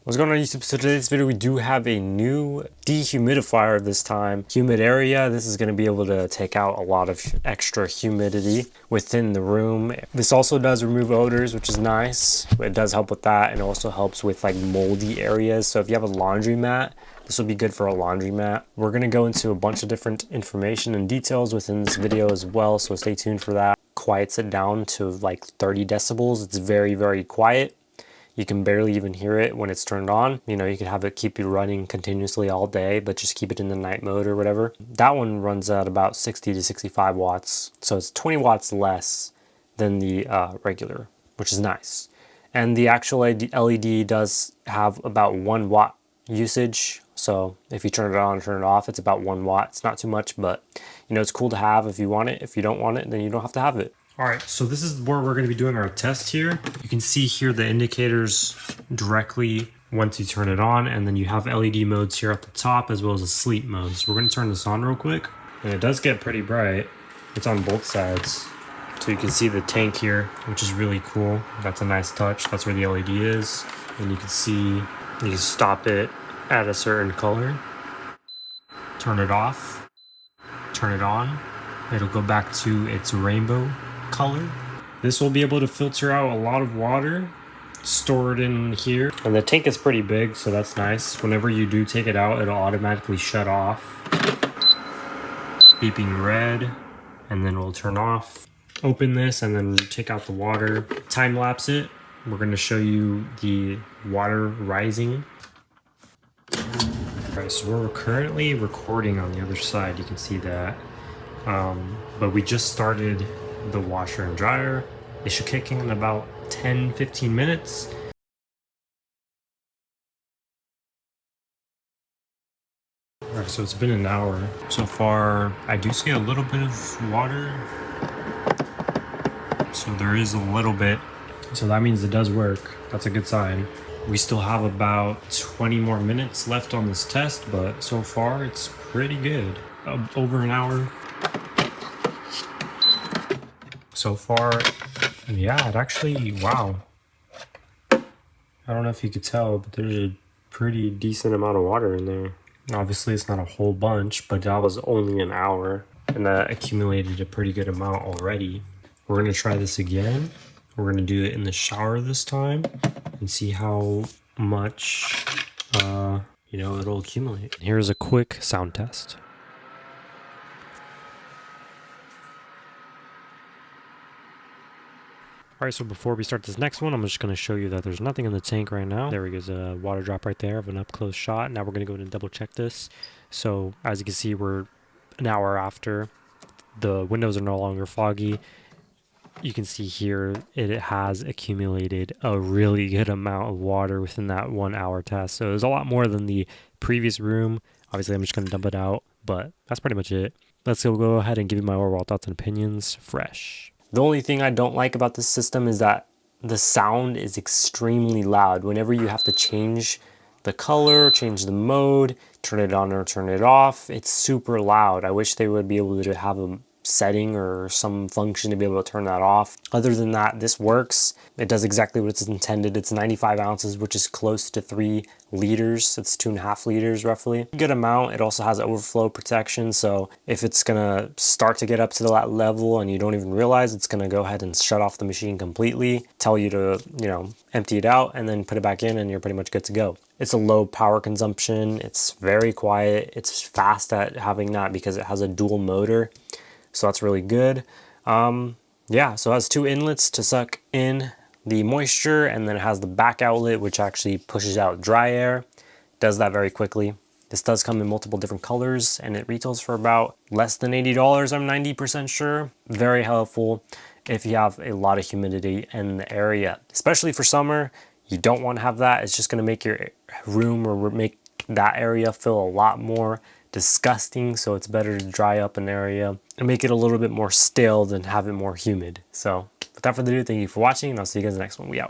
What's going on YouTube? So today's video we do have a new dehumidifier this time. Humid area. This is going to be able to take out a lot of extra humidity within the room. This also does remove odors, which is nice. It does help with that, and it also helps with like moldy areas. So if you have a laundromat, this will be good for a laundromat. We're going to go into a bunch of different information and details within this video as well, so stay tuned for that. Quiets it down to like 30 decibels. It's very, very quiet. You can barely even hear it when it's turned on. You know, you can have it keep you running continuously all day, but just keep it in the night mode or whatever. That one runs at about 60 to 65 watts. So it's 20 watts less than the regular, which is nice. And the actual LED does have about 1 watt usage. So if you turn it on and turn it off, it's about 1 watt. It's not too much, but you know, it's cool to have if you want it. If you don't want it, then you don't have to have it. All right, so this is where we're going to be doing our test here. You can see here the indicators directly once you turn it on, and then you have LED modes here at the top as well as a sleep mode. So we're going to turn this on real quick, and it does get pretty bright. It's on both sides. So you can see the tank here, which is really cool. That's a nice touch. That's where the LED is. And you can see you can stop it at a certain color. Turn it off. Turn it on. It'll go back to its rainbow color. This will be able to filter out a lot of water stored in here, and the tank is pretty big, so that's nice. Whenever you do take it out, it'll automatically shut off, beeping red, and then we'll turn off. Open this and then take out the water, time lapse it. We're going to show you the water rising. Alright, so we're currently recording on the other side, you can see that, but we just started the washer and dryer. It should kick in about 10-15 minutes. Alright, so it's been an hour so far. I do see a little bit of water, so there is a little bit, so that means it does work. That's a good sign. We still have about 20 more minutes left on this test, but so far it's pretty good. Over an hour so far. Yeah, it actually, wow. I don't know if you could tell, but there's a pretty decent amount of water in there. Obviously it's not a whole bunch, but that was only an hour, and that accumulated a pretty good amount already. We're gonna try this again. We're gonna do it in the shower this time and see how much, you know, it'll accumulate. Here's a quick sound test. Alright, so before we start this next one, I'm just going to show you that there's nothing in the tank right now. There goes a water drop right there of an up-close shot. Now we're going to go in and double check this. So as you can see, we're an hour after. The windows are no longer foggy. You can see here it has accumulated a really good amount of water within that 1 hour test. So there's a lot more than the previous room. Obviously, I'm just going to dump it out, but that's pretty much it. Let's go ahead and give you my overall thoughts and opinions fresh. The only thing I don't like about this system is that the sound is extremely loud. Whenever you have to change the color, change the mode, turn it on or turn it off, it's super loud. I wish they would be able to have a setting or some function to be able to turn that off. Other than that, this works. It does exactly what it's intended. It's 95 ounces, which is close to 3 liters. It's 2.5 liters roughly. Good amount. It also has overflow protection, so if it's gonna start to get up to that level and you don't even realize, it's gonna go ahead and shut off the machine completely, tell you to, you know, empty it out and then put it back in, and you're pretty much good to go. It's a low power consumption. It's very quiet. It's fast at having that because it has a dual motor. So that's really good. Yeah, so it has 2 inlets to suck in the moisture, and then it has the back outlet, which actually pushes out dry air. Does that very quickly. This does come in multiple different colors, and it retails for about less than $80, I'm 90% sure. Very helpful if you have a lot of humidity in the area, especially for summer. You don't want to have that. It's just going to make your room or make that area feel a lot more disgusting, so it's better to dry up an area and make it a little bit more stale than have it more humid. So without further ado, thank you for watching, and I'll see you guys in the next one. We out.